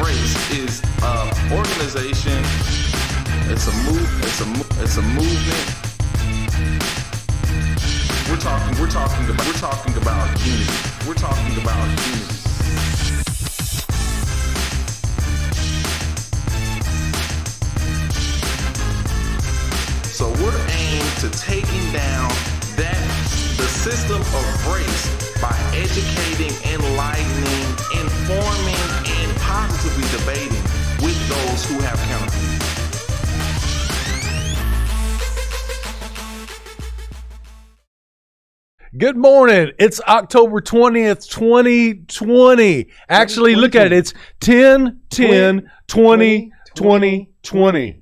Race is an organization. It's a movement. We're talking about unity. We're talking about unity. So we're aimed to taking down the system of race by educating, enlightening, informing, and positively debating with those who have counterviews. Good morning. It's October 20th, 2020. Actually, look at it. It's 10/10/2020.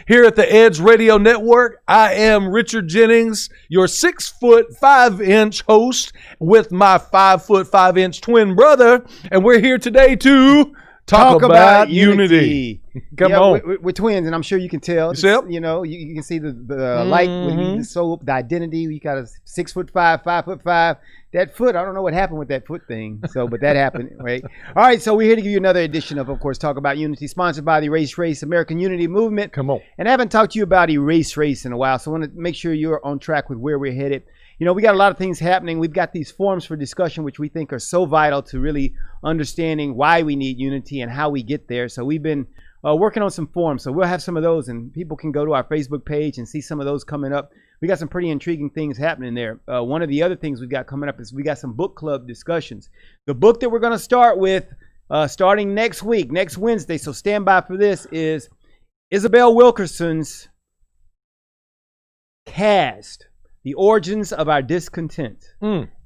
Here at the Edge Radio Network, I am Richard Jennings, your 6'5" host with my 5'5" twin brother, and we're here today to talk about unity. Come on. We're twins, and I'm sure you can tell. You know, you can see the light with the soul, the identity. You got a 6'5", 5'5". That foot, I don't know what happened with that foot thing. So, but that happened, right? All right, so we're here to give you another edition of course, Talk About Unity, sponsored by the E.R.A.S E American Unity Movement. Come on. And I haven't talked to you about E.R.A.S E in a while, so I want to make sure you're on track with where we're headed. You know, we got a lot of things happening. We've got these forums for discussion, which we think are so vital to really understanding why we need unity and how we get there. So we've been working on some forums. So we'll have some of those, and people can go to our Facebook page and see some of those coming up. We got some pretty intriguing things happening there. One of the other things we've got coming up is we got some book club discussions. The book that we're going to start with starting next week, next Wednesday, so stand by for this, is Isabel Wilkerson's Cast, The Origins of Our Discontent.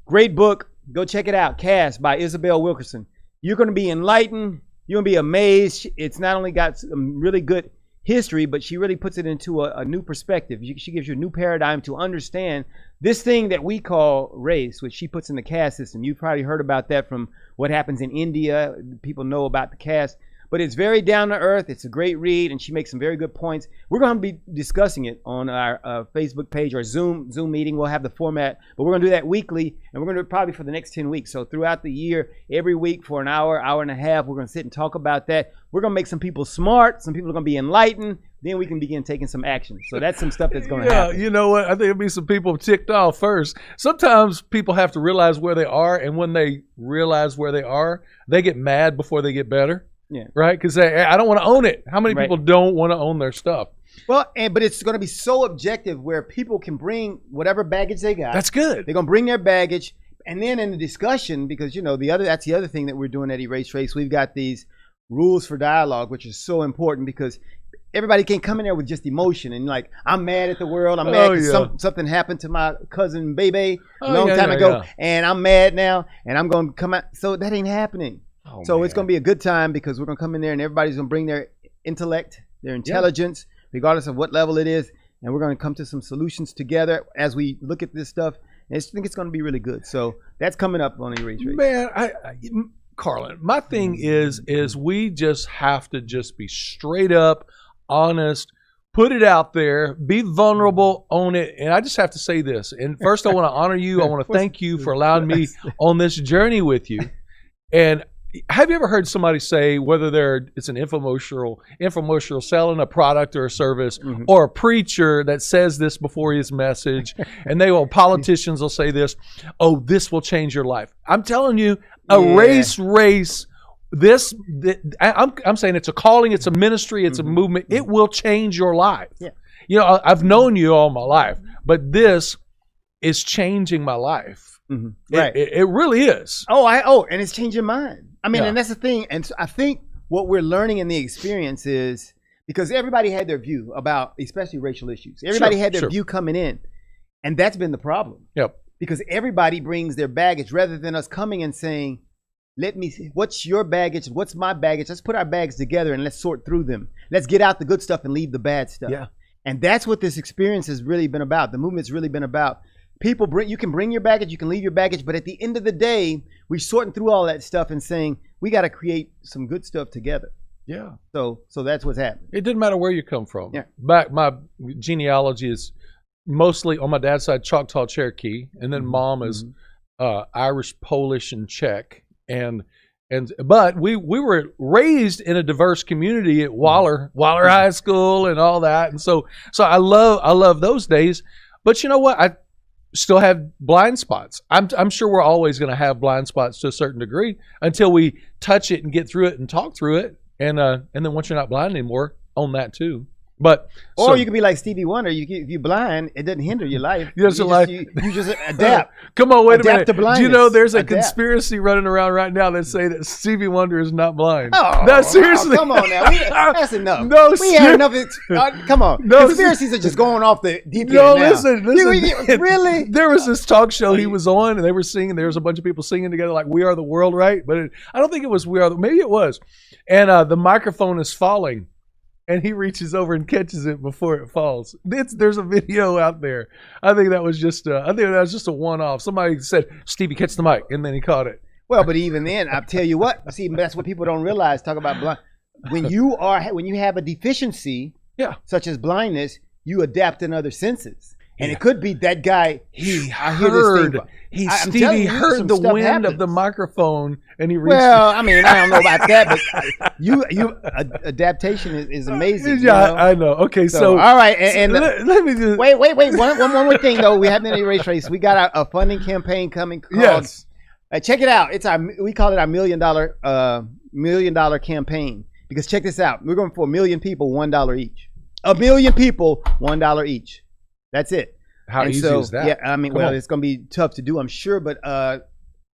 Great book. Go check it out. Cast by Isabel Wilkerson. You're going to be enlightened. You're going to be amazed. It's not only got some really good history, but she really puts it into a new perspective. She gives you a new paradigm to understand this thing that we call race, which she puts in the caste system. You've probably heard about that from what happens in India. People know about the caste. But it's very down to earth. It's a great read, and she makes some very good points. We're going to be discussing it on our Facebook page or Zoom meeting. We'll have the format, but we're going to do that weekly, and we're going to do it probably for the next 10 weeks. So throughout the year, every week for an hour, hour and a half, we're going to sit and talk about that. We're going to make some people smart. Some people are going to be enlightened. Then we can begin taking some action. So that's some stuff that's going to happen. You know what? I think there'll be some people ticked off first. Sometimes people have to realize where they are, and when they realize where they are, they get mad before they get better. Yeah. Right? Because I don't want to own it. How many people don't want to own their stuff? Well, but it's going to be so objective where people can bring whatever baggage they got. That's good. They're going to bring their baggage. And then in the discussion, because, you know, that's the other thing that we're doing at E.R.A.S E, we've got these rules for dialogue, which is so important because everybody can't come in there with just emotion and like, I'm mad at the world. I'm mad because something happened to my cousin Bebe a long time ago. And I'm mad now. And I'm going to come out. So that ain't happening. So it's going to be a good time because we're going to come in there and everybody's going to bring their intellect, their intelligence, regardless of what level it is. And we're going to come to some solutions together as we look at this stuff. And I think it's going to be really good. So that's coming up on E.R.A.S E. Man, Carlin, my thing is we just have to just be straight up, honest, put it out there, be vulnerable, own it. And I just have to say this. And first, I want to honor you. I want to thank you for allowing me on this journey with you. And have you ever heard somebody say, whether it's an infomercial selling a product or a service, or a preacher that says this before his message, and politicians will say this, oh, this will change your life. I'm telling you, race. I'm saying it's a calling, it's a ministry, it's a movement. It will change your life. Yeah. You know, I've known you all my life, but this is changing my life. Right. It really is. And it's changing mine. I mean, and that's the thing. And so I think what we're learning in the experience is because everybody had their view about, especially racial issues. Everybody had their view coming in. And that's been the problem. Yep. Because everybody brings their baggage rather than us coming and saying, let me see, what's your baggage? What's my baggage? Let's put our bags together and let's sort through them. Let's get out the good stuff and leave the bad stuff. Yeah. And that's what this experience has really been about. The movement's really been about. You can bring your baggage, you can leave your baggage, but at the end of the day, we're sorting through all that stuff and saying, we got to create some good stuff together. Yeah. So that's what's happening. It didn't matter where you come from. Yeah. My genealogy is mostly on my dad's side, Choctaw Cherokee, and then mom is Irish, Polish, and Czech. And But we were raised in a diverse community at Waller High School and all that, and so I love those days. But you know what? I still have blind spots. I'm sure we're always going to have blind spots to a certain degree until we touch it and get through it and talk through it, and then once you're not blind anymore, own that too. But or you could be like Stevie Wonder. If you're blind, it doesn't hinder your life. You just adapt. Come on, wait a minute. To blindness. Do you know there's a conspiracy running around right now that say that Stevie Wonder is not blind? Oh, no, seriously. Come on now. That's enough. No, we had enough. Come on. No, conspiracies are just going off the deep end no, now. listen. Really? There was this talk show he was on, and they were singing. There was a bunch of people singing together like "We Are the World," right? But I don't think it was "We Are the." Maybe it was. And the microphone is falling. And he reaches over and catches it before it falls. There's a video out there. I think that was just a one-off. Somebody said, "Stevie, catch the mic," and then he caught it. Well, but even then, I'll tell you what. See, that's what people don't realize. Talk about blind. When you have a deficiency, such as blindness, you adapt in other senses. And it could be that guy. Stevie heard the wind happens. of the microphone, and he reached. Well, I mean, I don't know about that, but adaptation is amazing. Yeah, I know. Okay, so all right, and let me just wait. One more thing though. We haven't erased race. We got a funding campaign coming. Yes. Check it out. We call it our $1 million campaign, because check this out. We're going for 1 million people, $1 each. 1 million people, $1 each. That's it. How easy is that? Yeah, I mean, it's going to be tough to do, I'm sure, but $1.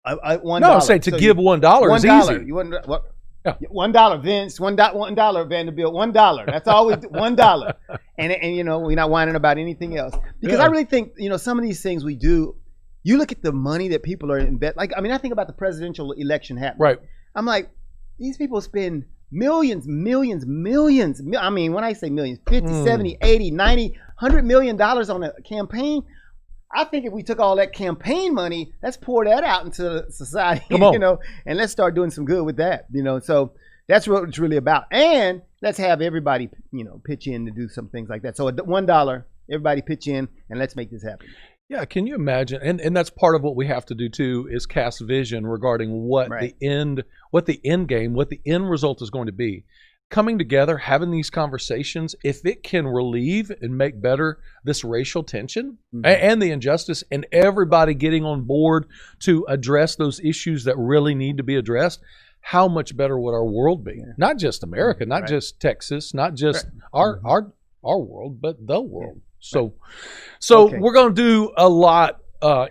No, I'm saying to give $1 is easy. You want what? Yeah. $1, Vince. $1, Vanderbilt. $1. That's always $1. And you know, we're not whining about anything else, because I really think, you know, some of these things we do. You look at the money that people are in bet. Like, I mean, I think about the presidential election happening. Right. I'm like, these people spend millions. I mean, when I say millions, 50, 70, 80, 90, $100 million on a campaign. I think if we took all that campaign money, let's pour that out into society, you know, and let's start doing some good with that, you know. So that's what it's really about. And let's have everybody, you know, pitch in to do some things like that. So $1, everybody pitch in, and let's make this happen. Yeah, can you imagine? And that's part of what we have to do too, is cast vision regarding what the end game, what the end result is going to be. Coming together, having these conversations, if it can relieve and make better this racial tension and the injustice, and everybody getting on board to address those issues that really need to be addressed, how much better would our world be? Yeah. Not just America, not just Texas, not just our world, but the world. So we're going to do a lot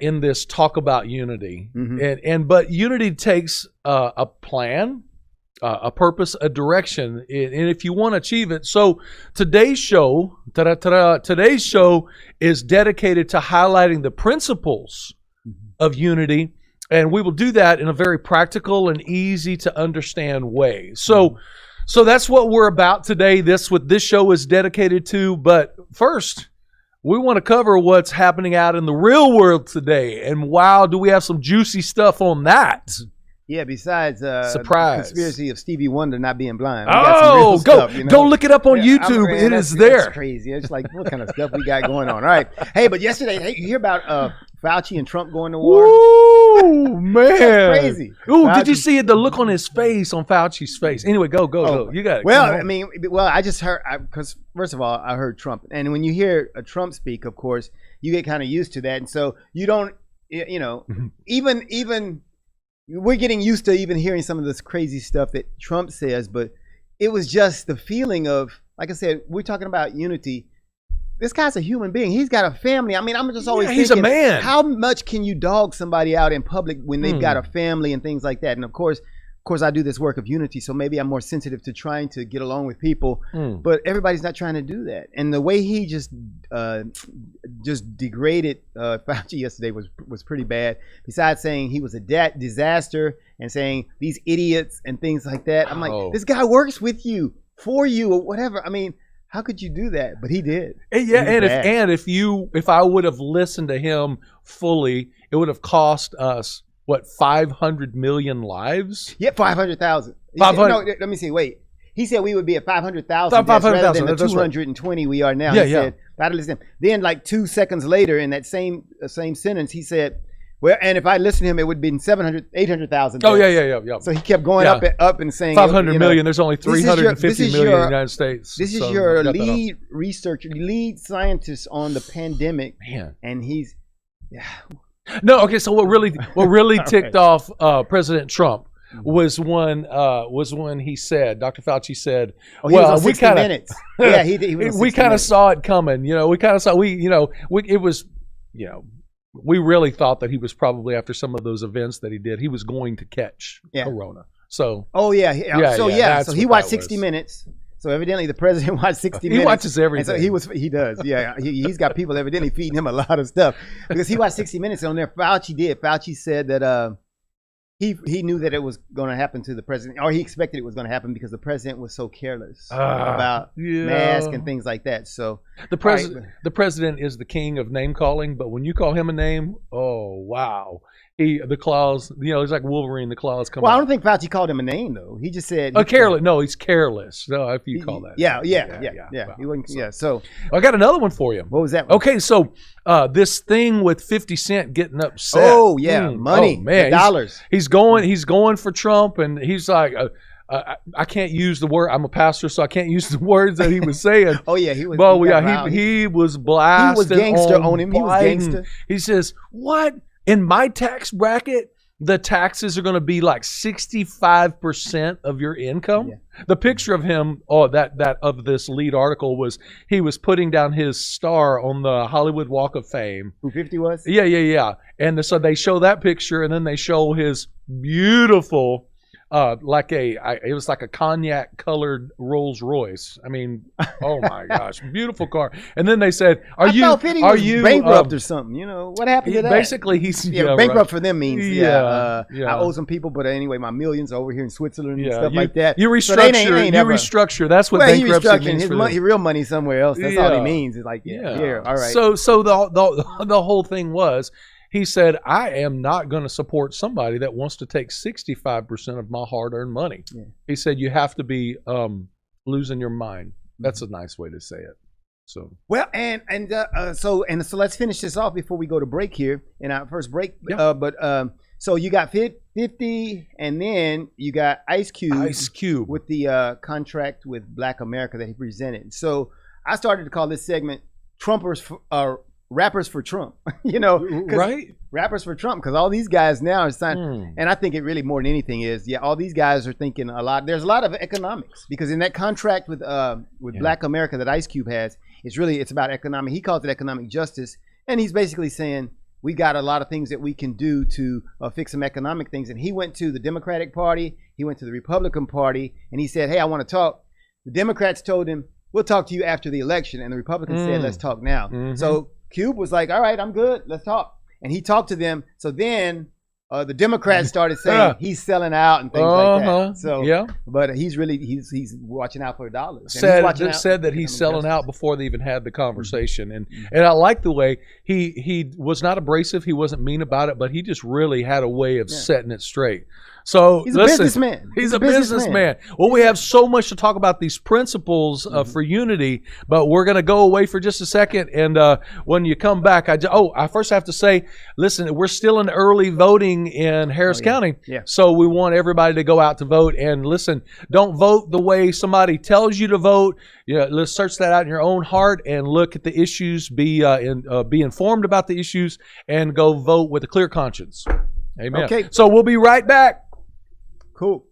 in this talk about unity, but unity takes a plan, a purpose, a direction, and if you want to achieve it. So today's show is dedicated to highlighting the principles of unity, and we will do that in a very practical and easy to understand way. So that's what we're about today. What this show is dedicated to. But first, we want to cover what's happening out in the real world today. And wow, do we have some juicy stuff on that. Yeah, besides surprise, the conspiracy of Stevie Wonder not being blind. Oh, stuff, you know? Go look it up on YouTube. It is there. That's crazy. It's like, what kind of stuff we got going on? All right. Hey, but yesterday, you hear about Fauci and Trump going to war? Ooh, man. That's crazy. Ooh, did you see the look on his face, on Fauci's face? Anyway, go. You got it. Well, I mean, I just heard, because first of all, I heard Trump. And when you hear a Trump speak, of course, you get kind of used to that. And so you don't, you know, even we're getting used to even hearing some of this crazy stuff that Trump says, but it was just the feeling of, like I said, we're talking about unity. This guy's a human being. He's got a family. I mean, I'm just always thinking, he's a man. How much can you dog somebody out in public when they've got a family and things like that? And of course, I do this work of unity, so maybe I'm more sensitive to trying to get along with people. But everybody's not trying to do that. And the way he just degraded Fauci yesterday was pretty bad. Besides saying he was a disaster and saying these idiots and things like that, I'm like, this guy works with you, for you, or whatever. I mean, how could you do that? But he did. Yeah, if I would have listened to him fully, it would have cost us. What, 500 million lives? Yeah, 500,000. No, let me see. Wait. He said we would be at 500,000 rather than the 220 we are now. He said, then like 2 seconds later in that same sentence, he said, Well, and if I listened to him, it would have been 800,000. Oh, yeah. So he kept going up and saying 500 million. There's only 350 million in the United States. This is your lead researcher, lead scientist on the pandemic. Man. And he's, No, okay. So what really ticked off President Trump was when he said, Dr. Fauci said, he was on 60 Minutes. Yeah, he was. We kind of saw it coming. We really thought that he was probably, after some of those events that he did, he was going to catch Corona. So. Oh yeah. So he watched 60 Minutes. So evidently the president watched 60 Minutes. He watches everything. And so he does. Yeah. He's got people evidently feeding him a lot of stuff because he watched 60 Minutes. And on there, Fauci said that he knew that it was going to happen to the president, or he expected it was going to happen because the president was so careless about masks and things like that. So the president is the king of name calling, but when you call him a name, oh wow, the claws, he's like Wolverine. The claws come. Well, out. I don't think Fauci called him a name though. He just said careless. No, he's careless. No, if you call that. Yeah. Wow. He wasn't. So I got another one for you. What was that one? Okay, so this thing with 50 Cent getting upset. Oh yeah, money, man, dollars. He's going for Trump, and he's like, I can't use the word. I'm a pastor, so I can't use the words that he was saying. Oh yeah, he was. Well, he was blasting. He was gangster on him. He was gangster. He says, "What in my tax bracket? The taxes are going to be like 65% of your income." Yeah. The picture of him, that of this lead article was he was putting down his star on the Hollywood Walk of Fame. Who 50 was? Yeah. And so they show that picture, and then they show his beautiful, it was like a cognac colored Rolls Royce. I mean, oh my gosh, beautiful car. And then they said, "Are you bankrupt or something? What happened to that?" Basically, he's bankrupt right. for them means I owe some people, but anyway, my millions over here in Switzerland and stuff like that. You restructure. Restructure. That's what bankruptcy means for them. His real money somewhere else. That's all he means. It's like here, all right. So the whole thing was. He said, "I am not going to support somebody that wants to take 65% of my hard-earned money." Yeah. He said, "You have to be losing your mind." That's a nice way to say it. So so let's finish this off before we go to break here in our first break. Yep. So you got 50, and then you got Ice Cube with the contract with Black America that he presented. So I started to call this segment "Rappers for Trump," right? Rappers for Trump, because all these guys now are signing, and I think it really more than anything is, all these guys are thinking a lot. There's a lot of economics because in that contract with Black America that Ice Cube has, it's about economic. He calls it economic justice, and he's basically saying we got a lot of things that we can do to fix some economic things. And he went to the Democratic Party, he went to the Republican Party, and he said, "Hey, I want to talk." The Democrats told him, "We'll talk to you after the election," and the Republicans said, "Let's talk now." Mm-hmm. So Cube was like, "All right, I'm good. Let's talk." And he talked to them. So then the Democrats started saying he's selling out and things like that. So but he's watching out for dollars. Said that he's selling out before they even had the conversation. And I like the way he was not abrasive. He wasn't mean about it, but he just really had a way of setting it straight. So he's a businessman. He's a businessman. Well, we have so much to talk about these principles for unity, but we're going to go away for just a second. And when you come back, I first have to say, listen, we're still in early voting in Harris County. Yeah. So we want everybody to go out to vote. And listen, don't vote the way somebody tells you to vote. Let's search that out in your own heart and look at the issues, be informed about the issues, and go vote with a clear conscience. Amen. Okay. So we'll be right back. Cool.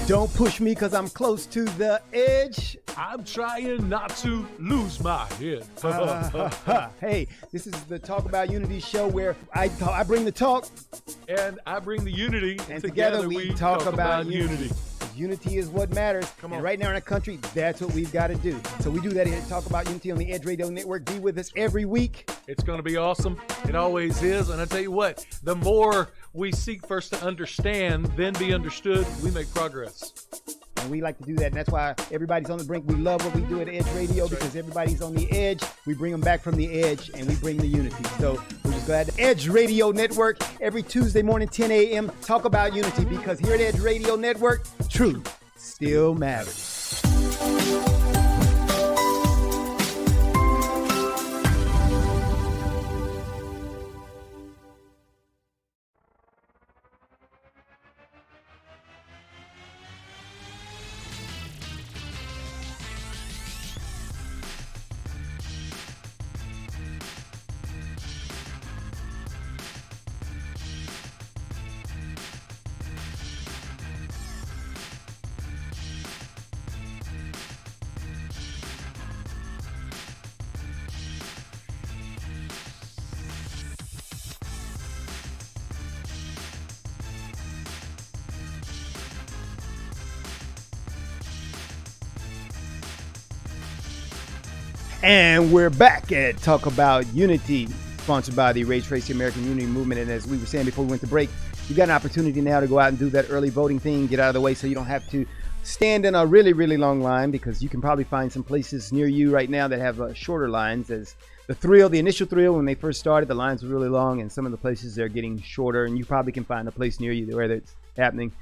Don't push me because I'm close to the edge. I'm trying not to lose my head. Hey, this is the Talk About Unity show where I bring the talk. And I bring the unity. And together we talk about unity. Unity is what matters. Come on. And right now in our country, that's what we've got to do. So we do that here at Talk About Unity on the Edge Radio Network. Be with us every week. It's going to be awesome. It always is. And I tell you what, the more we seek first to understand, then be understood, we make progress. And we like to do that. And that's why everybody's on the brink. We love what we do at Edge Radio because everybody's on the edge. We bring them back from the edge and we bring the unity. So we're just glad to Edge Radio Network every Tuesday morning, 10 a.m. Talk about unity because here at Edge Radio Network, truth still matters. And we're back at Talk About Unity, sponsored by the E.R.A.S.E, the American Unity Movement. And as we were saying before we went to break, you got an opportunity now to go out and do that early voting thing, get out of the way so you don't have to stand in a really, really long line, because you can probably find some places near you right now that have shorter lines. As the initial thrill, when they first started, the lines were really long, and some of the places they're getting shorter, and you probably can find a place near you where that's happening.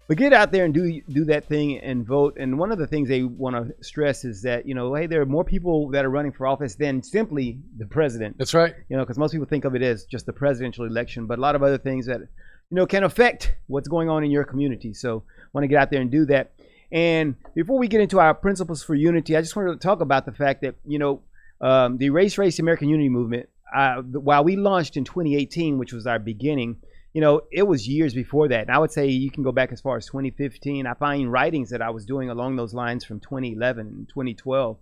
But get out there and do that thing and vote. And one of the things they want to stress is that, hey, there are more people that are running for office than simply the president. That's right. Because most people think of it as just the presidential election, but a lot of other things that, can affect what's going on in your community. So want to get out there and do that. And before we get into our principles for unity, I just wanted to talk about the fact that, the E.R.A.S.E, American Unity Movement, while we launched in 2018, which was our beginning, it was years before that. And I would say you can go back as far as 2015. I find writings that I was doing along those lines from 2011 and 2012.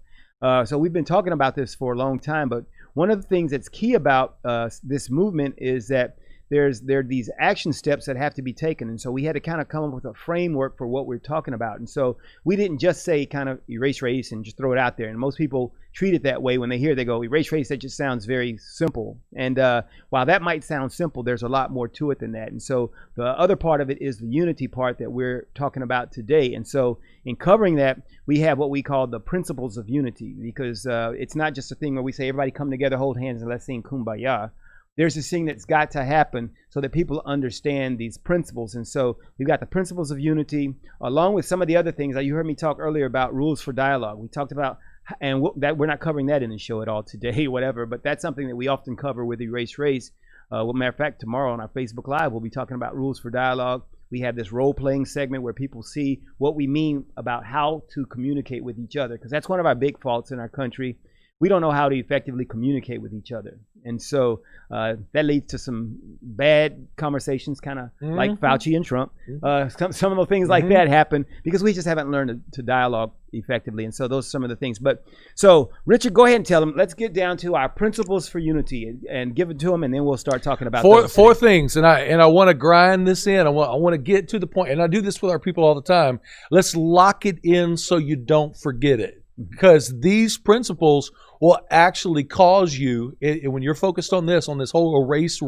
So we've been talking about this for a long time. But one of the things that's key about this movement is that there are these action steps that have to be taken. And so we had to kind of come up with a framework for what we're talking about. And so we didn't just say kind of erase race and just throw it out there. And most people treat it that way when they hear, they go, erase race, that just sounds very simple. And while that might sound simple, there's a lot more to it than that. And so the other part of it is the unity part that we're talking about today. And so in covering that, we have what we call the principles of unity, because it's not just a thing where we say, everybody come together, hold hands, and let's sing Kumbaya. There's this thing that's got to happen so that people understand these principles. And so we've got the principles of unity, along with some of the other things. You heard me talk earlier about rules for dialogue. We talked about, and that we're not covering that in the show at all today, whatever, but that's something that we often cover with Erase Race. Well, matter of fact, tomorrow on our Facebook Live, we'll be talking about rules for dialogue. We have this role-playing segment where people see what we mean about how to communicate with each other, because that's one of our big faults in our country. We don't know how to effectively communicate with each other. And so that leads to some bad conversations, kind of like Fauci and Trump. Some of the things like that happen because we just haven't learned to dialogue effectively. And so those are some of the things. But so, Richard, go ahead and tell them. Let's get down to our principles for unity and give it to them, and then we'll start talking about four things. And I want to grind this in. I want to get to the point, and I do this with our people all the time. Let's lock it in so you don't forget it. Because these principles will actually cause you, when you're focused on this whole race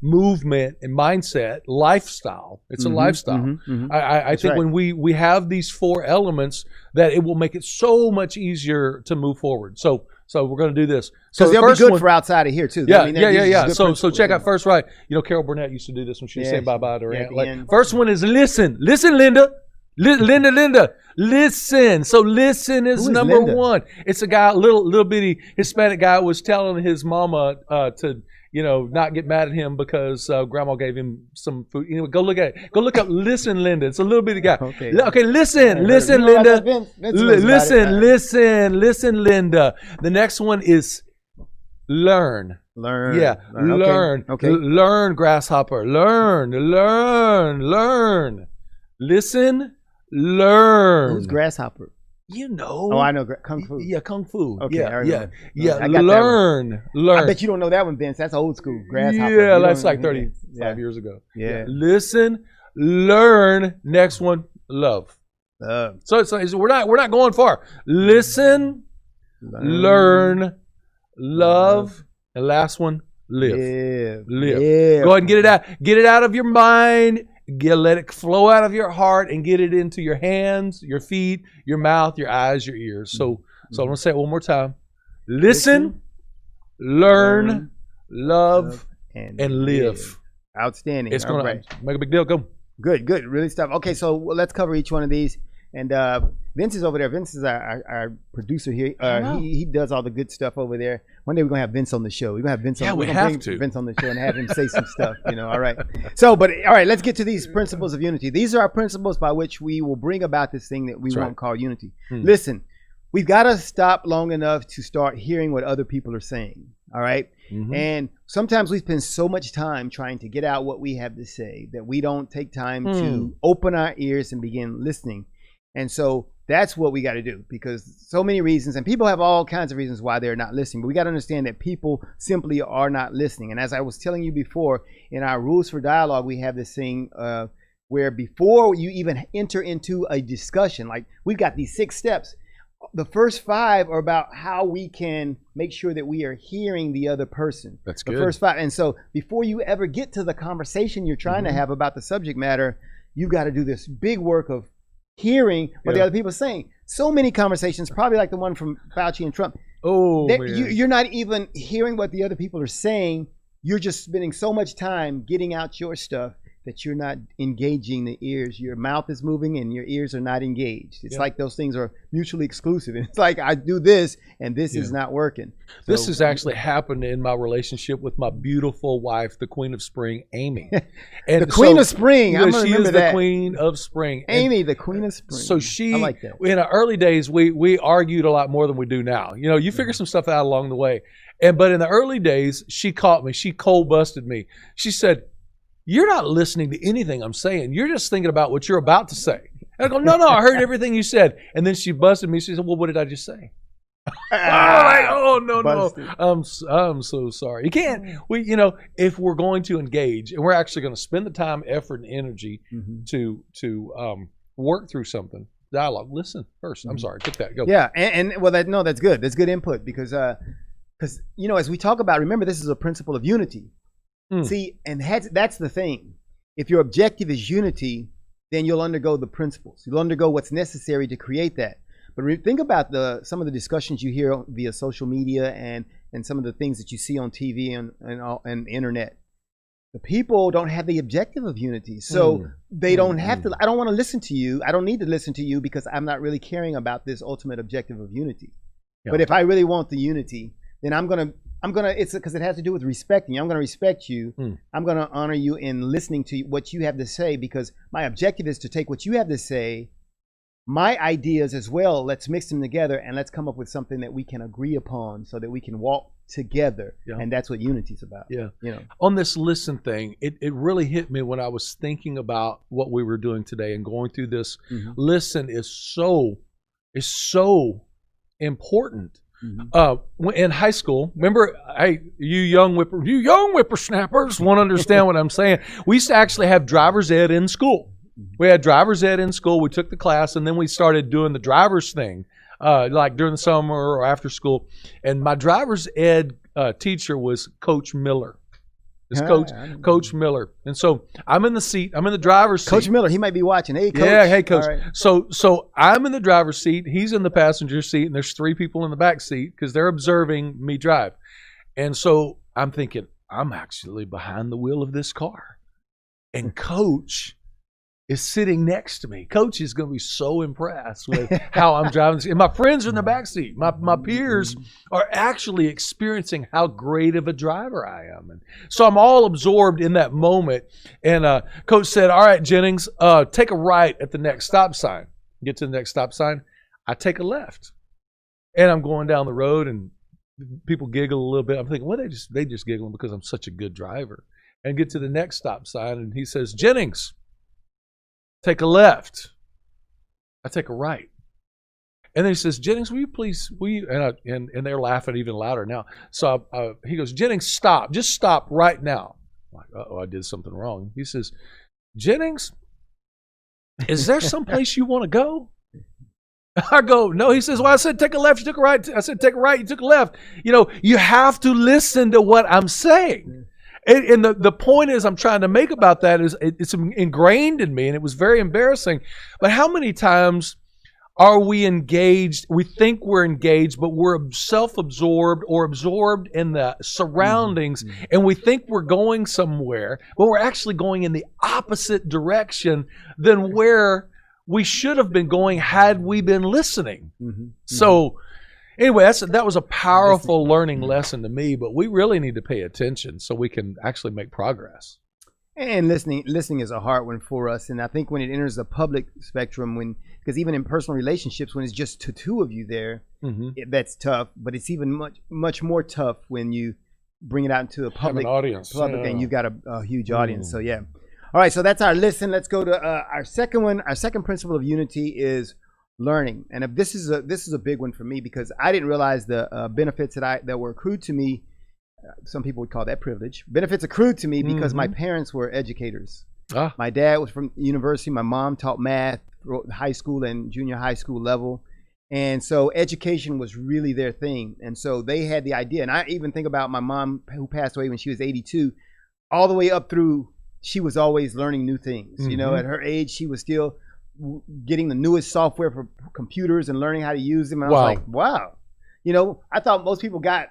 movement and mindset, lifestyle. It's a lifestyle. I think when we have these four elements, that it will make it so much easier to move forward. So we're going to do this. So they'll be good for outside of here too. Yeah. So check out first, right? Carol Burnett used to do this when she was saying bye-bye to her aunt. First one is listen. Listen, Linda. Linda, listen. So listen is number Linda? One. It's a guy, little bitty Hispanic guy, was telling his mama to not get mad at him because grandma gave him some food. Go look at it. Go look up Listen, Linda. It's a little bitty guy. Okay, listen, Linda. Listen, Linda. The next one is learn. Yeah, learn. Okay. Learn, grasshopper. Learn. Listen, learn. Who's Grasshopper? You know. Oh, I know Kung Fu. Yeah, Kung Fu. Okay, Yeah, I yeah, remember. yeah. I got that Learn. I bet you don't know that one, Vince. That's old school. Grasshopper. Yeah, You that's don't- like 35 years ago. Yeah. Listen, learn. Next one, love. So it's like we're not going far. Listen, learn, love, and last one, live. Live. Yeah. Go ahead and get it out. Get it out of your mind. Let it flow out of your heart and get it into your hands, your feet, your mouth, your eyes, your ears. So I'm gonna say it one more time. Listen, learn, love, and live. Outstanding. It's gonna All right. make a big deal. Go. Good. Really stuff. Okay, so let's cover each one of these. And Vince is over there. Vince is our producer here. He does all the good stuff over there. One day we're gonna have Vince on the show. We're gonna have Vince on. We We're gonna have bring to. Vince on the show and have him say some stuff. All right. So, but all right, let's get to these principles of unity. These are our principles by which we will bring about this thing that we want called unity. Listen, we've got to stop long enough to start hearing what other people are saying. All right. And sometimes we spend so much time trying to get out what we have to say that we don't take time to open our ears and begin listening. And so that's what we got to do, because so many reasons, and people have all kinds of reasons why they're not listening, but we got to understand that people simply are not listening. And as I was telling you before, in our rules for dialogue, we have this thing where before you even enter into a discussion, like we've got these 6 steps. The first 5 are about how we can make sure that we are hearing the other person. That's the good. first 5. And so before you ever get to the conversation you're trying to have about the subject matter, you got to do this big work of hearing what the other people are saying. So many conversations, probably like the one from Fauci and Trump. You're not even hearing what the other people are saying. You're just spending so much time getting out your stuff that you're not engaging the ears. Your mouth is moving and your ears are not engaged. It's like those things are mutually exclusive. It's like I do this and this is not working. This has actually happened in my relationship with my beautiful wife, the Queen of Spring, Amy. And the Queen of Spring. I'm she remember is that. the Queen of Spring. Amy, the Queen of Spring. So she, I like that. In the early days, we argued a lot more than we do now. You figure some stuff out along the way. But in the early days, she caught me. She cold busted me. She said, "You're not listening to anything I'm saying. You're just thinking about what you're about to say." And I go, no, I heard everything you said. And then she busted me. She said, "Well, what did I just say?" No. I'm so sorry. You can't. If we're going to engage, and we're actually going to spend the time, effort, and energy to work through something, dialogue. Listen first. I'm sorry. Get that. Go. Yeah, that's good. That's good input because as we talk about, remember, this is a principle of unity. See, and that's the thing. If your objective is unity, then you'll undergo the principles. You'll undergo what's necessary to create that. But think about some of the discussions you hear via social media and some of the things that you see on TV and internet. The people don't have the objective of unity. So they don't have to. I don't want to listen to you. I don't need to listen to you because I'm not really caring about this ultimate objective of unity. Yeah. But if I really want the unity, then I'm gonna it's because it has to do with respecting you. I'm gonna respect you. I'm gonna honor you in listening to what you have to say, because my objective is to take what you have to say, my ideas as well, let's mix them together and let's come up with something that we can agree upon so that we can walk together. And that's what unity is about. On this listen thing, it really hit me when I was thinking about what we were doing today and going through this. Listen is so important. In high school, remember, you young whippersnappers won't understand what I'm saying. We used to actually have driver's ed in school. We had driver's ed in school. We took the class, and then we started doing the driver's thing, like during the summer or after school. And my driver's ed teacher was Coach Miller. It's Coach Miller. And so I'm in the seat. I'm in the driver's seat. Coach Miller, he might be watching. Hey, Coach. Yeah, hey, Coach. Right. So I'm in the driver's seat. He's in the passenger seat, and there's 3 people in the back seat because they're observing me drive. And so I'm thinking, I'm actually behind the wheel of this car. And Coach is sitting next to me. Coach is going to be so impressed with how I'm driving. And my friends are in the back seat. My peers are actually experiencing how great of a driver I am. And so I'm all absorbed in that moment. And Coach said, "All right, Jennings, take a right at the next stop sign." Get to the next stop sign. I take a left. And I'm going down the road, and people giggle a little bit. I'm thinking, well, they just giggling because I'm such a good driver. And get to the next stop sign, and he says, "Jennings, take a left." I take a right. And then he says, Jennings, will you please, and they're laughing even louder now. So he goes, Jennings, stop. Just stop right now. I'm like, uh-oh, I did something wrong. He says, Jennings, is there someplace you want to go? I go, no. He says, well, I said take a left, you took a right. I said take a right, you took a left. You know, you have to listen to what I'm saying. And the point is I'm trying to make about that is it's ingrained in me, and it was very embarrassing. But how many times are we engaged? We think we're engaged, but we're self-absorbed or absorbed in the surroundings, and we think we're going somewhere, but we're actually going in the opposite direction than where we should have been going had we been listening. So anyway, that was a powerful learning lesson to me, but we really need to pay attention so we can actually make progress. And listening is a hard one for us. And I think when it enters the public spectrum, because even in personal relationships, when it's just two of you there, that's tough. But it's even much more tough when you bring it out into a public audience, and you've got a huge audience. So yeah. All right. So that's our listen. Let's go to our second one. Our second principle of unity is learning. And if this is a big one for me, because I didn't realize the benefits that were accrued to me. Some people would call that privilege. Benefits accrued to me because my parents were educators. My dad was from university. My mom taught math, high school and junior high school level. And so education was really their thing. And so they had the idea. And I even think about my mom, who passed away when she was 82, all the way up through, she was always learning new things. You know, at her age, she was still getting the newest software for computers and learning how to use them. And I was like, wow. You know, I thought most people got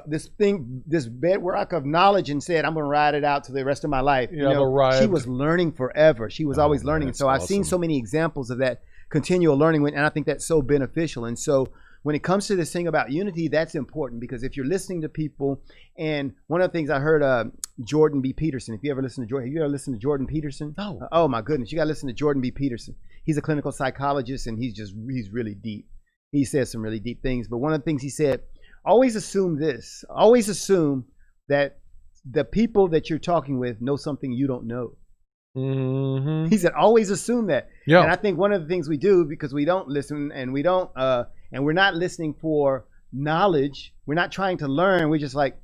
this bedrock of knowledge and said, I'm going to ride it out to the rest of my life. You know, she was learning forever. She was always learning. So I've seen so many examples of that continual learning, and I think that's so beneficial. And so when it comes to this thing about unity, that's important, because if you're listening to people, and one of the things I heard Jordan B. Peterson, if you ever listen to Jordan, have you ever listened to Jordan Peterson? No. Oh my goodness, you got to listen to Jordan B. Peterson. He's a clinical psychologist, and he's really deep. He says some really deep things. But one of the things he said, always assume that the people that you're talking with know something you don't know. He said, always assume that. Yeah. And I think one of the things we do, because we don't listen, and we don't, and we're not listening for knowledge. We're not trying to learn. We're just like,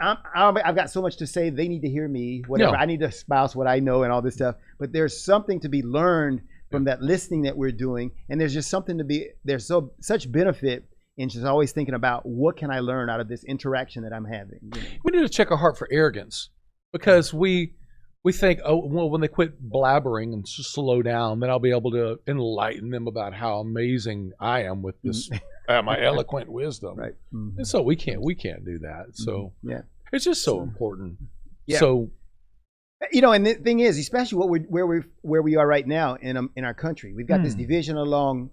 I've got so much to say. They need to hear me. Whatever. I need to espouse what I know and all this stuff. But there's something to be learned from that listening that we're doing, and there's just something to be. There's such benefit in just always thinking about what can I learn out of this interaction that I'm having. You know? We need to check our heart for arrogance, because we think, oh, well, when they quit blabbering and slow down, then I'll be able to enlighten them about how amazing I am with this my eloquent wisdom. Right. And so we can't do that. So it's just so important. Yeah. So, you know, and the thing is, especially where we are right now in our country, we've got this division along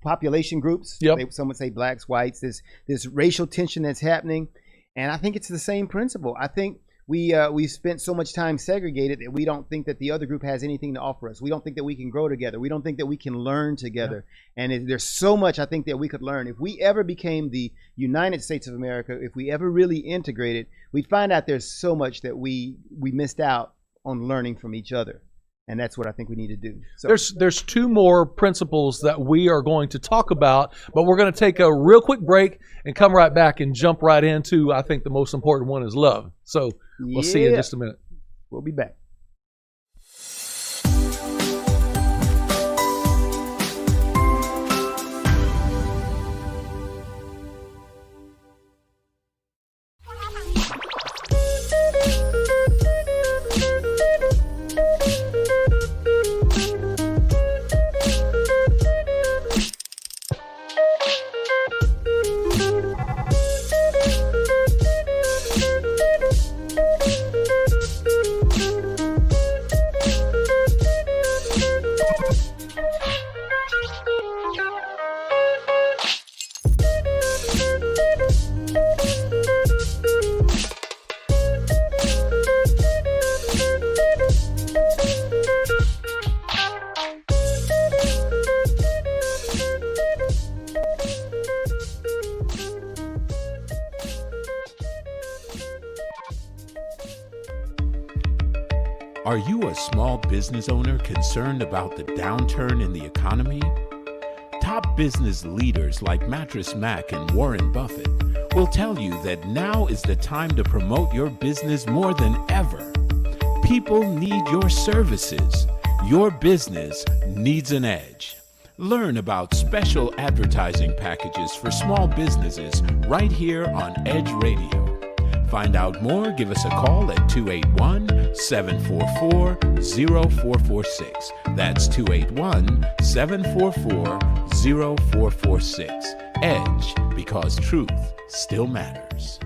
population groups. Yep. Some would say blacks, whites. This racial tension that's happening, and I think it's the same principle. I think we've spent so much time segregated that we don't think that the other group has anything to offer us. We don't think that we can grow together. We don't think that we can learn together. Yeah. And there's so much I think that we could learn. If we ever became the United States of America, if we ever really integrated, we'd find out there's so much that we missed out on learning from each other. And that's what I think we need to do. So there's two more principles that we are going to talk about, but we're going to take a real quick break and come right back and jump right into, I think the most important one is love. So we'll see you in just a minute. We'll be back. Are you a small business owner concerned about the downturn in the economy? Top business leaders like Mattress Mac and Warren Buffett will tell you that now is the time to promote your business more than ever. People need your services. Your business needs an edge. Learn about special advertising packages for small businesses right here on Edge Radio. Find out more, give us a call at 281-744-0446. That's 281-744-0446. Edge, because truth still matters.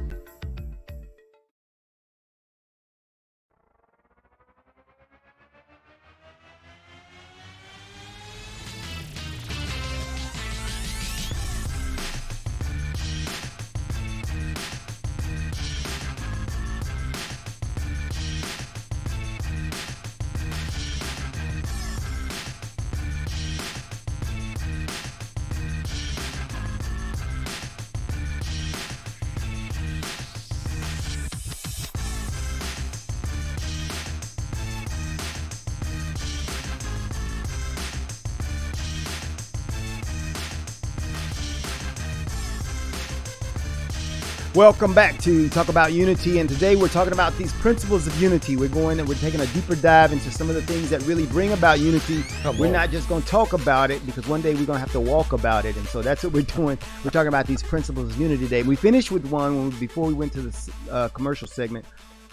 Welcome back to Talk About Unity, and today we're talking about these principles of unity. We're taking a deeper dive into some of the things that really bring about unity. We're not just going to talk about it, because one day we're going to have to walk about it, and so that's what we're doing. We're talking about these principles of unity today. We finished with one before we went to the commercial segment,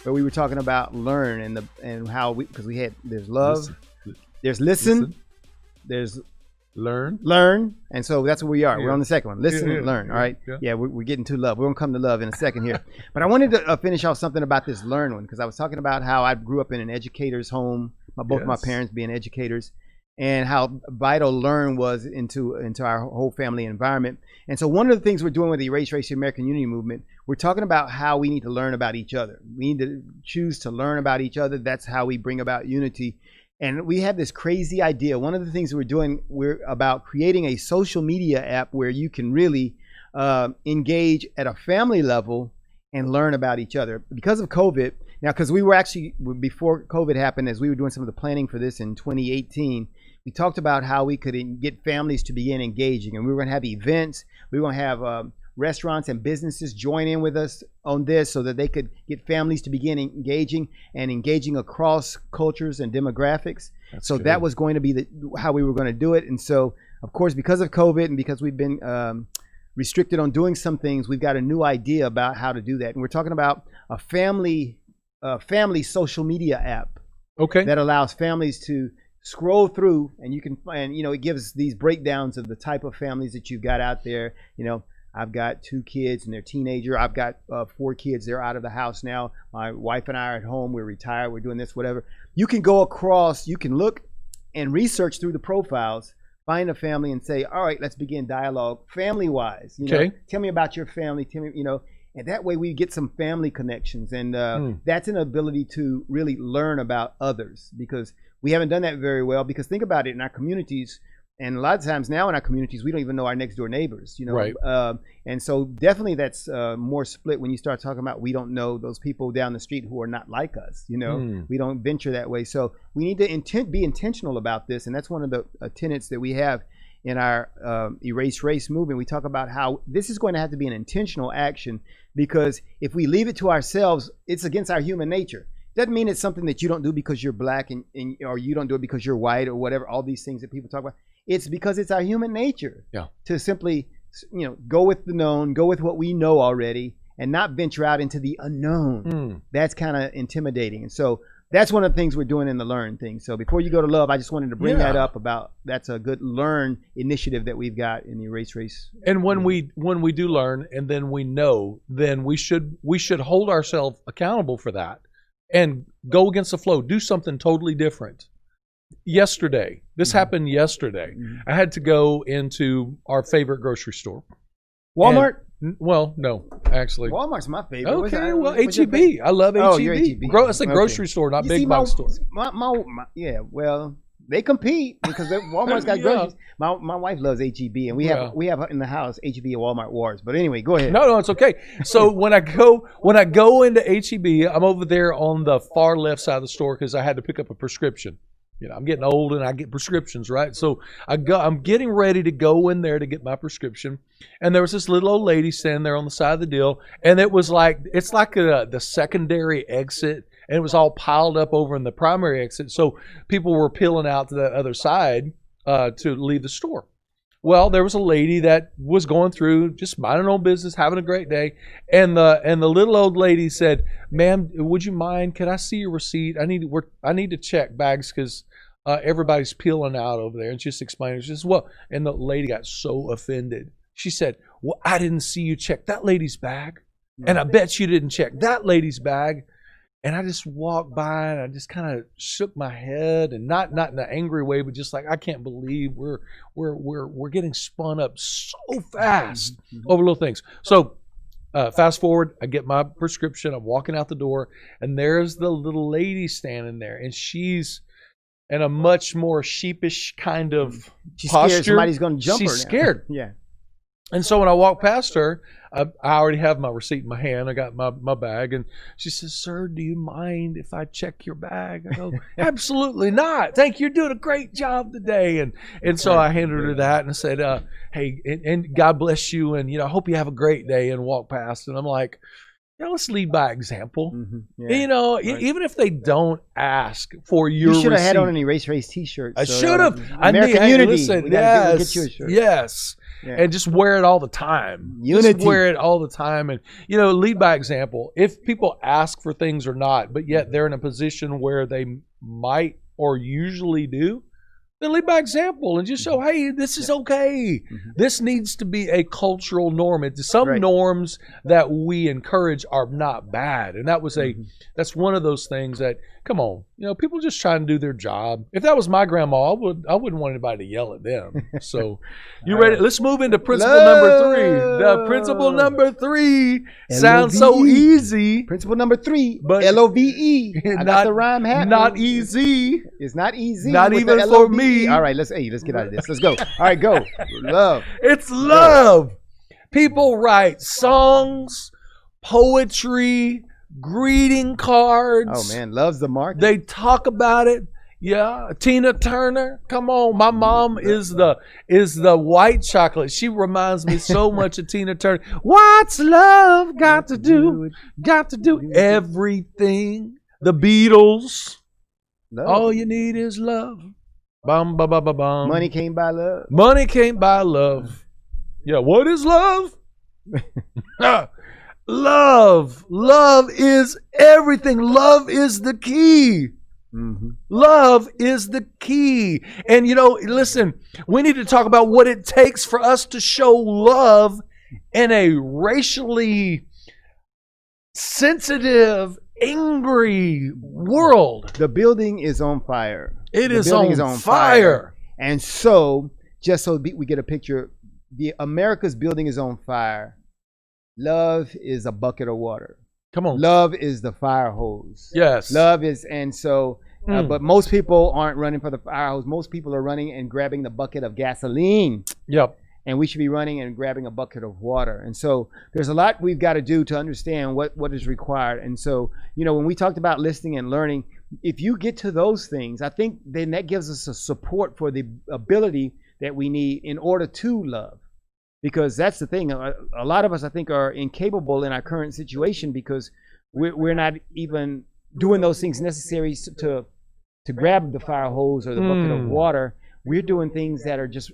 where we were talking about learn and how because there's love, there's listen, there's learn, and so that's where we are. We're on the second one. Listen and learn. All right. We're getting to love. We're gonna come to love in a second here, but I wanted to finish off something about this learn one, because I was talking about how I grew up in an educator's home. Both of my parents being educators, and how vital learn was into our whole family environment. And so one of the things we're doing with the E.R.A.S.E American Unity Movement, we're talking about how we need to learn about each other. We need to choose to learn about each other. That's how we bring about unity. And we have this crazy idea. One of the things we're about creating a social media app where you can really engage at a family level and learn about each other. Because of COVID, now, because we were actually, before COVID happened, as we were doing some of the planning for this in 2018, we talked about how we could get families to begin engaging. And we were going to have events. We were going to have restaurants and businesses join in with us on this, so that they could get families to begin engaging across cultures and demographics. So that was going to be how we were going to do it. And so, of course, because of COVID and because we've been restricted on doing some things, we've got a new idea about how to do that. And we're talking about a family social media app that allows families to scroll through, and you can find, it gives these breakdowns of the type of families that you've got out there. I've got 2 kids and they're teenager. I've got 4 kids. They're out of the house now. My wife and I are at home. We're retired. We're doing this, whatever. You can go across, you can look and research through the profiles, find a family and say, all right, let's begin dialogue family-wise. Tell me about your family. Tell me, and that way we get some family connections. And that's an ability to really learn about others, because we haven't done that very well. Because think about it, in our communities, and a lot of times now in our communities, we don't even know our next door neighbors, Right. And so definitely that's more split when you start talking about we don't know those people down the street who are not like us, We don't venture that way. So we need to be intentional about this. And that's one of the tenets that we have in our Erase Race movement. We talk about how this is going to have to be an intentional action, because if we leave it to ourselves, it's against our human nature. Doesn't mean it's something that you don't do because you're black or you don't do it because you're white or whatever, all these things that people talk about. It's because it's our human nature to simply, go with the known, go with what we know already, and not venture out into the unknown. That's kind of intimidating. And so that's one of the things we're doing in the Learn thing. So before you go to love, I just wanted to bring that up about that's a good Learn initiative that we've got in the Erase Race. And when we do learn, and then we know, then we should hold ourselves accountable for that and go against the flow, do something totally different. Yesterday, this happened yesterday. I had to go into our favorite grocery store. Walmart? Well, no, actually. Walmart's my favorite. Okay, well, H-E-B. I love H-E-B. You're H-E-B. It's a grocery store, not big box store. Well, they compete because Walmart's got Yeah. groceries. My wife loves HEB, and we have in the house HEB and Walmart wars. But anyway, go ahead. No, it's okay. So when I go into HEB, I'm over there on the far left side of the store because I had to pick up a prescription. You know, I'm getting old and I get prescriptions, right? So I'm getting ready to go in there to get my prescription, and there was this little old lady standing there on the side of the deal, and it's like the secondary exit, and it was all piled up over in the primary exit. So people were peeling out to the other side to leave the store. Well, there was a lady that was going through, just minding her own business, having a great day, and the little old lady said, "Ma'am, would you mind? Can I see your receipt? I need to check bags because everybody's peeling out over there." And just explained, she says, "Well," and the lady got so offended. She said, "Well, I didn't see you check that lady's bag, and I bet you didn't check that lady's bag." And I just walked by and I just kind of shook my head, and not in an angry way, but just like, I can't believe we're getting spun up so fast over little things. So fast forward, I get my prescription, I'm walking out the door, and there's the little lady standing there, and she's in a much more sheepish kind of She's posture. scared somebody's going to jump her. She's now. scared. Yeah. And so when I walk past her, I already have my receipt in my hand. I got my bag, and she says, "Sir, do you mind if I check your bag?" I go, "Absolutely not. Thank you. You're doing a great job today." And so I handed her that and I said, "Hey, and God bless you, and I hope you have a great day," and walk past. And I'm like, let's lead by example. Yeah. Even if they don't ask for your You should have had receipt. on an Erase T-shirt. I should have. American hey, Unity. listen, We gotta yes, get you a shirt. yes. Yeah. And just wear it all the time. Unity. Just wear it all the time. And, lead by example. If people ask for things or not, but yet they're in a position where they might or usually do, then lead by example and just show, hey, this is okay. This needs to be a cultural norm. Some norms that we encourage are not bad. And that's one of those things that, come on, people just trying to do their job. If that was my grandma, I wouldn't want anybody to yell at them. So you ready? Let's move into principle number 3. The principle number 3 sounds so easy. Principle number 3, but LOVE. I got the rhyme happening. Not easy. It's not easy. Not with even the for LOVE. me. All right, let's get out of this. Let's go. All right, go. Love. It's love. People write songs, poetry, greeting cards. Oh man, love's the market. They talk about it. Yeah, Tina Turner. Come on, my mom is the white chocolate. She reminds me so much of Tina Turner. What's love got to do? Got to do everything. The Beatles. Love. All you need is love. Bum, ba, ba, ba, bum. Money can't buy love. Money can't buy love. Yeah, what is love? Love. Love is everything. Love is the key. Love is the key. And listen, we need to talk about what it takes for us to show love in a racially sensitive, angry world. The building is on fire. It is on fire. And so, just so we get a picture, America's building is on fire. Love is a bucket of water. Come on. Love is the fire hose. Yes. Love is, and so, but most people aren't running for the fire hose. Most people are running and grabbing the bucket of gasoline. Yep. And we should be running and grabbing a bucket of water. And so there's a lot we've got to do to understand what is required. And so, when we talked about listening and learning, if you get to those things, I think then that gives us a support for the ability that we need in order to love. Because that's the thing. A lot of us, I think, are incapable in our current situation because we're not even doing those things necessary to grab the fire hose or the bucket of water. We're doing things that are just,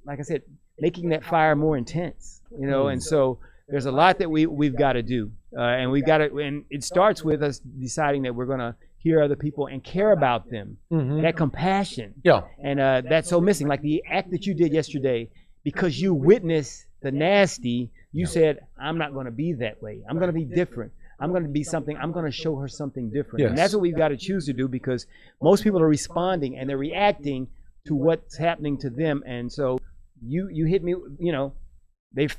like I said, making that fire more intense, and so there's a lot that we've got to do, and we've got to, and it starts with us deciding that we're going to hear other people and care about them, that compassion, and that's so missing. Like the act that you did yesterday, because you witnessed the nasty, you said, I'm not going to be that way. I'm going to be different. I'm going to be something. I'm going to show her something different, and that's what we've got to choose to do because most people are responding and they're reacting to what's happening to them, and so. You hit me, they've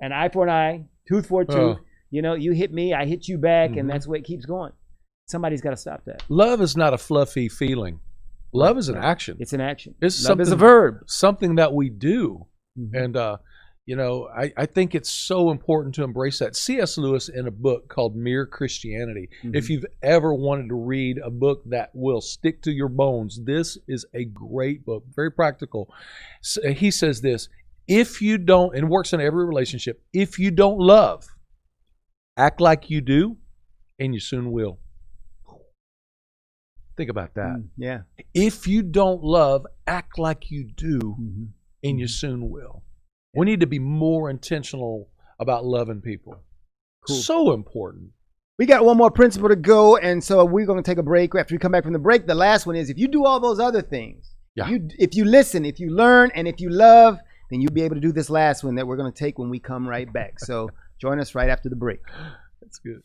an eye for an eye, tooth for a tooth. You hit me, I hit you back, and that's the way it keeps going. Somebody's got to stop that. Love is not a fluffy feeling. Love is an action. It's an action. It's Love is a something- verb. Something that we do. Mhm. And, I think it's so important to embrace that. C.S. Lewis, in a book called Mere Christianity, Mhm. if you've ever wanted to read a book that will stick to your bones, this is a great book, very practical. So he says this, if you don't, and it works in every relationship, if you don't love, act like you do, and you soon will. Think about that. Yeah. If you don't love, act like you do, Mm-hmm. and you soon will. We need to be more intentional about loving people. Cool. So important. We got one more principle to go, and so we're going to take a break. After we come back from the break, the last one is if you do all those other things, if you listen, if you learn, and if you love, then you'll be able to do this last one that we're going to take when we come right back. So join us right after the break. That's good.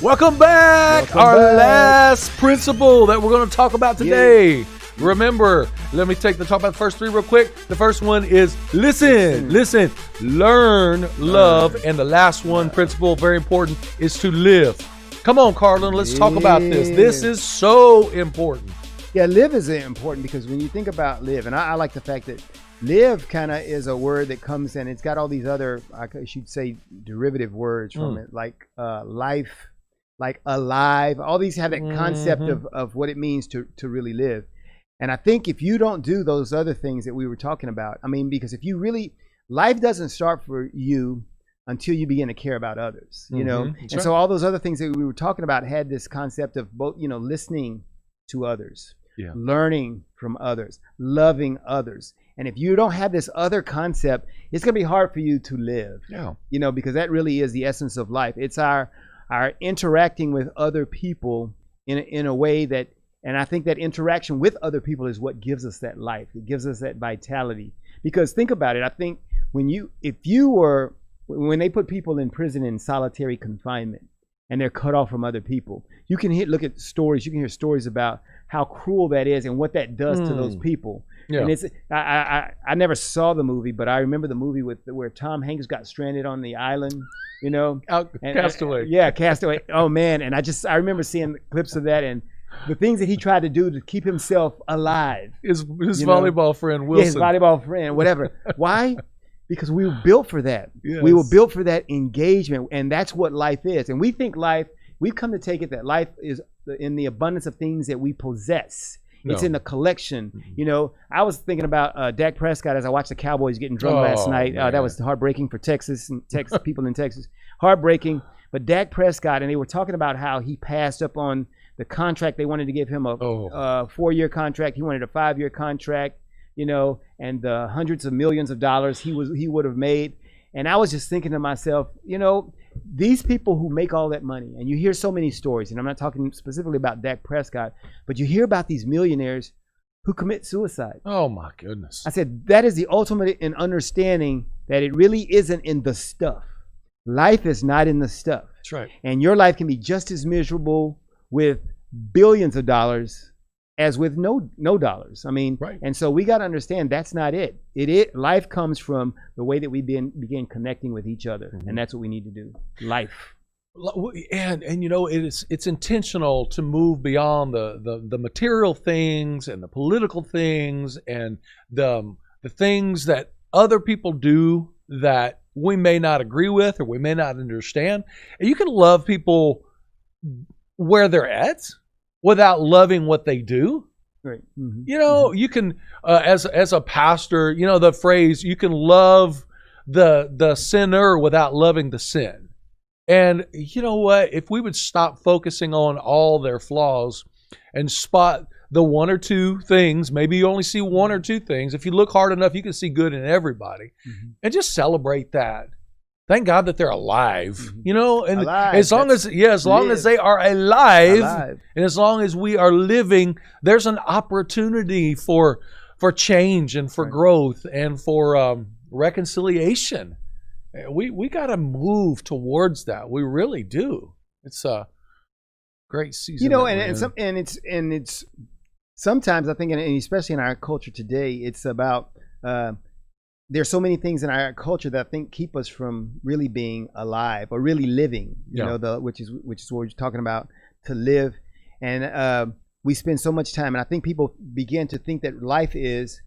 Welcome back. Our last principle that we're going to talk about today. Remember, let me talk about the first three real quick. The first one is listen, learn, love. And the last one, principle, very important, is to live. Come on, Carlin, let's talk about this. This is so important. Yeah, live is important because when you think about live, and I like the fact that live kind of is a word that comes in. It's got all these other, I should say, derivative words from it, like life, like alive. All these have that concept of what it means to really live. And I think if you don't do those other things that we were talking about, I mean, because if you really, life doesn't start for you until you begin to care about others, you know? And so all those other things that we were talking about had this concept of both, you know, listening to others, learning from others, loving others. And if you don't have this other concept, it's going to be hard for you to live, you know, because that really is the essence of life. It's our interacting with other people in a way that, and I think that interaction with other people is what gives us that life. It gives us that vitality. Because think about it. I think when they put people in prison in solitary confinement and they're cut off from other people, you can look at stories. You can hear stories about how cruel that is and what that does to those people. And it's I never saw the movie, but I remember the movie where Tom Hanks got stranded on the island, you know, Castaway. Castaway. Oh man, and I remember seeing clips of that and the things that he tried to do to keep himself alive. His volleyball friend Wilson. Yeah, his volleyball friend, whatever. Why? Because we were built for that. Yes. We were built for that engagement, and that's what life is. And we think we've come to take it that life is in the abundance of things that we possess. It's in the collection. You know, I was thinking about Dak Prescott as I watched the Cowboys getting drunk last night. That was heartbreaking for Texas and people in Texas. Heartbreaking. But Dak Prescott, and they were talking about how he passed up on the contract they wanted to give him a 4-year contract. He wanted a 5-year contract, you know, and the hundreds of millions of dollars he would have made. And I was just thinking to myself, you know, these people who make all that money, and you hear so many stories, and I'm not talking specifically about Dak Prescott, but you hear about these millionaires who commit suicide. Oh my goodness. I said, that is the ultimate in understanding that it really isn't in the stuff. Life is not in the stuff. That's right. And your life can be just as miserable with billions of dollars as with no dollars. I mean, right. And so we got to understand that's not it. Life comes from the way that we begin connecting with each other, and that's what we need to do. Life. And you know, it's intentional to move beyond the material things and the political things and the things that other people do that we may not agree with or we may not understand. And you can love people where they're at without loving what they do. Right. Mm-hmm. You know, you can as a pastor, you know, the phrase, you can love the sinner without loving the sin. And you know what? If we would stop focusing on all their flaws and spot the one or two things, maybe you only see one or two things. If you look hard enough, you can see good in everybody, and just celebrate that. Thank God that they're alive, you know, and alive. as long as they are alive, and as long as we are living, there's an opportunity for change and for growth and for reconciliation. We got to move towards that. We really do. It's a great season. You know, and it's sometimes I think, and especially in our culture today, it's about there's so many things in our culture that I think keep us from really being alive or really living. You know, which is what we're talking about, to live. And we spend so much time, and I think people begin to think that life is,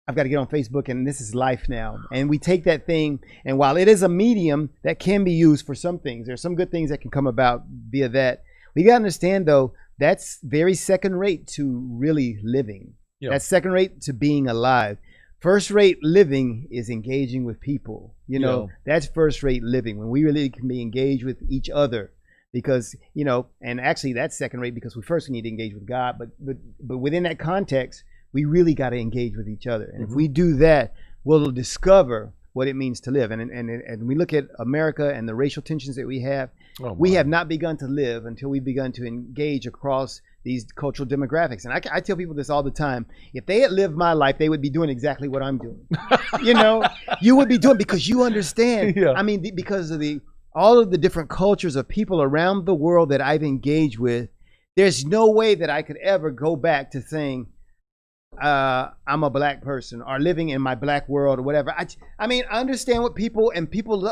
I've got to get on Facebook and this is life now. And we take that thing, and while it is a medium that can be used for some things, there's some good things that can come about via that. We got to understand, though, that's very second rate to really living. That's second rate to being alive. First rate living is engaging with people. You know, that's first rate living, when we really can be engaged with each other. Because, you know, and actually that's second rate because we first need to engage with God. But within that context, we really got to engage with each other. And if we do that, we'll discover what it means to live. And we look at America and the racial tensions that we have. We have not begun to live until we've begun to engage across these cultural demographics. And I tell people this all the time. If they had lived my life, they would be doing exactly what I'm doing. You know, you would be doing, because you understand. I mean, because of all of the different cultures of people around the world that I've engaged with, there's no way that I could ever go back to saying, I'm a black person or living in my black world or whatever. I mean, I understand what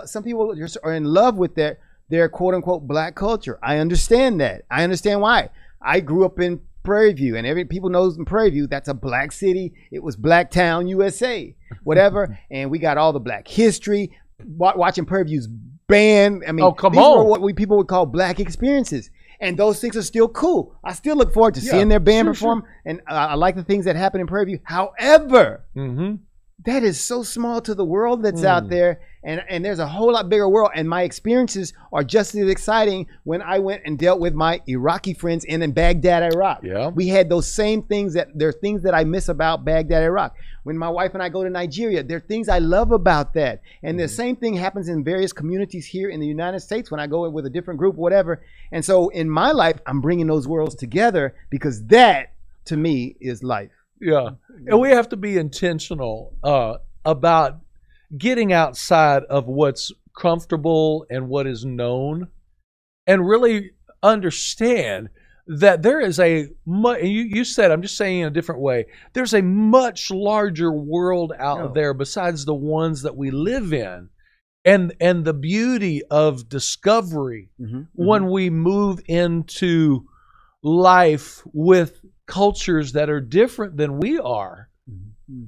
some people just are in love with their quote unquote black culture. I understand that. I understand why. I grew up in Prairie View, and people knows in Prairie View, that's a black city. It was Blacktown, USA, whatever. And we got all the black history, watching Prairie View's band. I mean, these were what people would call black experiences. And those things are still cool. I still look forward to seeing their band perform. And I like the things that happen in Prairie View. However, that is so small to the world that's out there. And there's a whole lot bigger world. And my experiences are just as exciting when I went and dealt with my Iraqi friends in Baghdad, Iraq. We had those same things. There are things that I miss about Baghdad, Iraq. When my wife and I go to Nigeria, there are things I love about that. And the same thing happens in various communities here in the United States when I go with a different group, whatever. And so in my life, I'm bringing those worlds together, because that, to me, is life. And we have to be intentional about getting outside of what's comfortable and what is known, and really understand that there is you said, I'm just saying in a different way, there's a much larger world out there besides the ones that we live in. And the beauty of discovery when we move into life with cultures that are different than we are,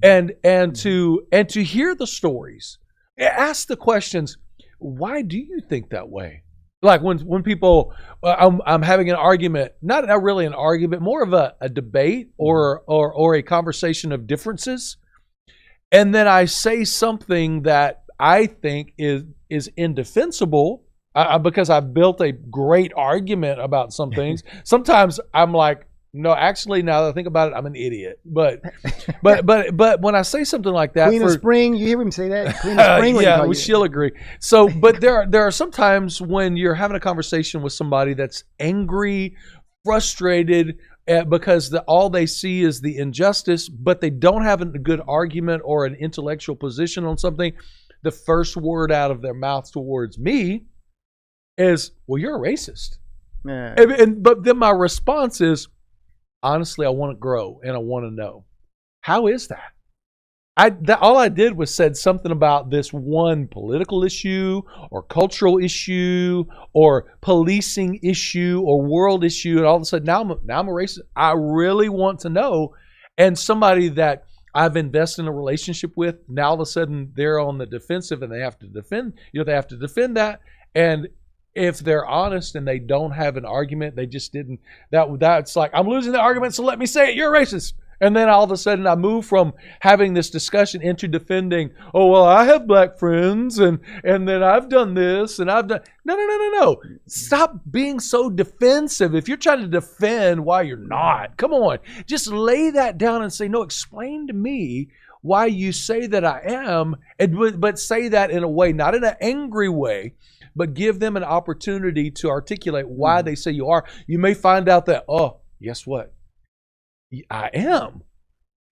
and to hear the stories, ask the questions, why do you think that way? Like when people, I'm having an argument, not really an argument, more of a debate or a conversation of differences, and then I say something that I think is indefensible, because I built a great argument about some things. Sometimes I'm like, no, actually, now that I think about it, I'm an idiot. But when I say something like that, Queen of Spring, you hear him say that? Queen of Spring. Yeah, she'll agree. So, but there are some times when you're having a conversation with somebody that's angry, frustrated, because all they see is the injustice, but they don't have a good argument or an intellectual position on something. The first word out of their mouth towards me is, "Well, you're a racist." Yeah. But then my response is, honestly, I want to grow and I want to know, how is that? All I did was said something about this one political issue or cultural issue or policing issue or world issue, and all of a sudden now I'm a racist. I really want to know, and somebody that I've invested in a relationship with, now all of a sudden they're on the defensive and they have to defend. They have to defend that, and if they're honest and they don't have an argument, they just didn't. That's like, I'm losing the argument, so let me say it. You're a racist. And then all of a sudden I move from having this discussion into defending, oh, well, I have black friends and then I've done this and I've done. No. Stop being so defensive. If you're trying to defend why you're not, come on. Just lay that down and say, no, explain to me why you say that I am, but say that in a way, not in an angry way, but give them an opportunity to articulate why they say you are. You may find out that, oh, guess what? I am.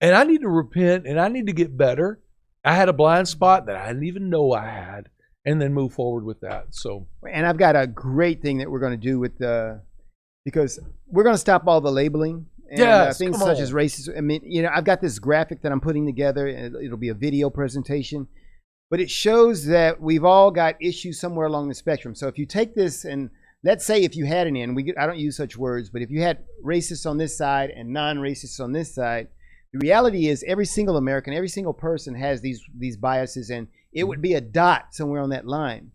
And I need to repent and I need to get better. I had a blind spot that I didn't even know I had, and then move forward with that. So, and I've got a great thing that we're going to do with because we're going to stop all the labeling and things such as racism. I mean, I've got this graphic that I'm putting together, and it'll be a video presentation, but it shows that we've all got issues somewhere along the spectrum. So if you take this and let's say if you had an end, I don't use such words, but if you had racists on this side and non-racists on this side, the reality is every single American, every single person has these biases, and it would be a dot somewhere on that line.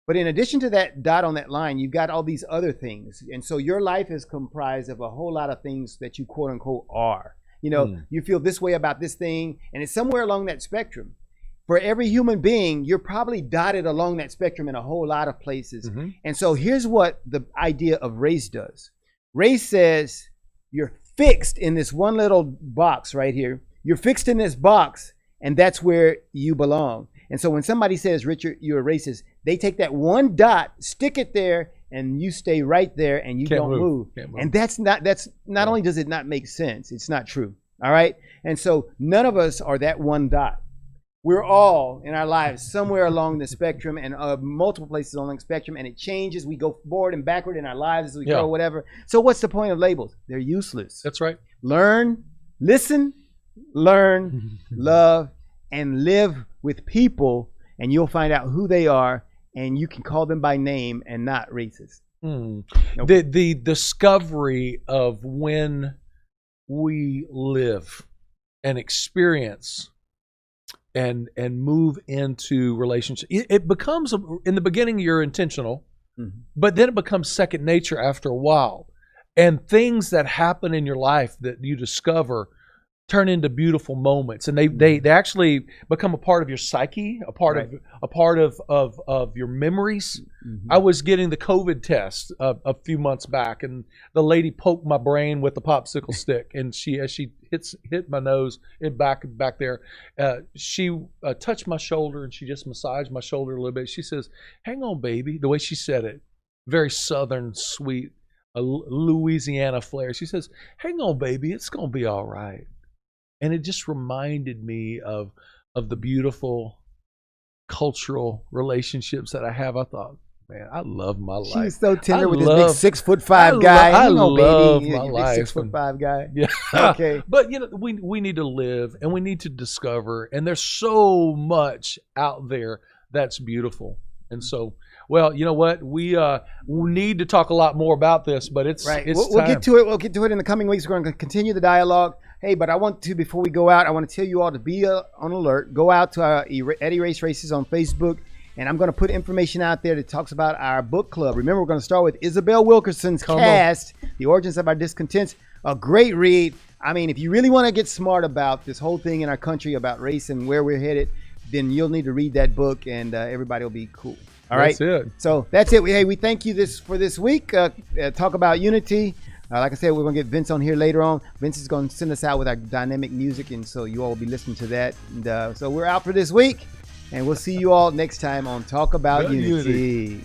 But in addition to that dot on that line, you've got all these other things. And so your life is comprised of a whole lot of things that you quote unquote are. You feel this way about this thing, and it's somewhere along that spectrum. For every human being, you're probably dotted along that spectrum in a whole lot of places. And so here's what the idea of race does. Race says you're fixed in this one little box right here. You're fixed in this box, and that's where you belong. And so when somebody says, Richard, you're a racist, they take that one dot, stick it there, and you stay right there, and you don't move. And that's not only does it not make sense, it's not true. All right? And so none of us are that one dot. We're all in our lives somewhere along the spectrum, and multiple places along the spectrum, and it changes. We go forward and backward in our lives as we go, whatever. So what's the point of labels? They're useless. That's right. Listen, learn, love, and live with people, and you'll find out who they are, and you can call them by name and not racist. Nope. The discovery of when we live and experience and move into relationship, it becomes, in the beginning you're intentional, but then it becomes second nature after a while, and things that happen in your life that you discover turn into beautiful moments, and they actually become a part of your psyche, a part of your memories. I was getting the COVID test a few months back, and the lady poked my brain with a popsicle stick, and as she hit my nose back there, she touched my shoulder and she just massaged my shoulder a little bit. She says, "Hang on, baby," the way she said it, very southern, sweet, Louisiana flair. She says, "Hang on, baby, it's gonna be all right." And it just reminded me of the beautiful cultural relationships that I have. I thought, man, I love my life. She's so tender with this big 6'5" guy. I love my life. 6'5" guy. Yeah. Okay. But we need to live, and we need to discover, and there's so much out there that's beautiful. And so, well, you know what? We need to talk a lot more about this, but it's right. It's we'll get to it. We'll get to it in the coming weeks. We're going to continue the dialogue. Hey, but I want to, before we go out, I want to tell you all to be on alert. Go out to our E.R.A.S.E Races on Facebook, and I'm going to put information out there that talks about our book club. Remember, we're going to start with Isabel Wilkerson's cast, The Origins of Our Discontents. A great read. I mean, if you really want to get smart about this whole thing in our country about race and where we're headed, then you'll need to read that book, and everybody will be cool. All right. That's it. So that's it. We thank you for this week. Talk about unity. Like I said, we're going to get Vince on here later on. Vince is going to send us out with our dynamic music, and so you all will be listening to that. And so we're out for this week, and we'll see you all next time on Talk About Unity.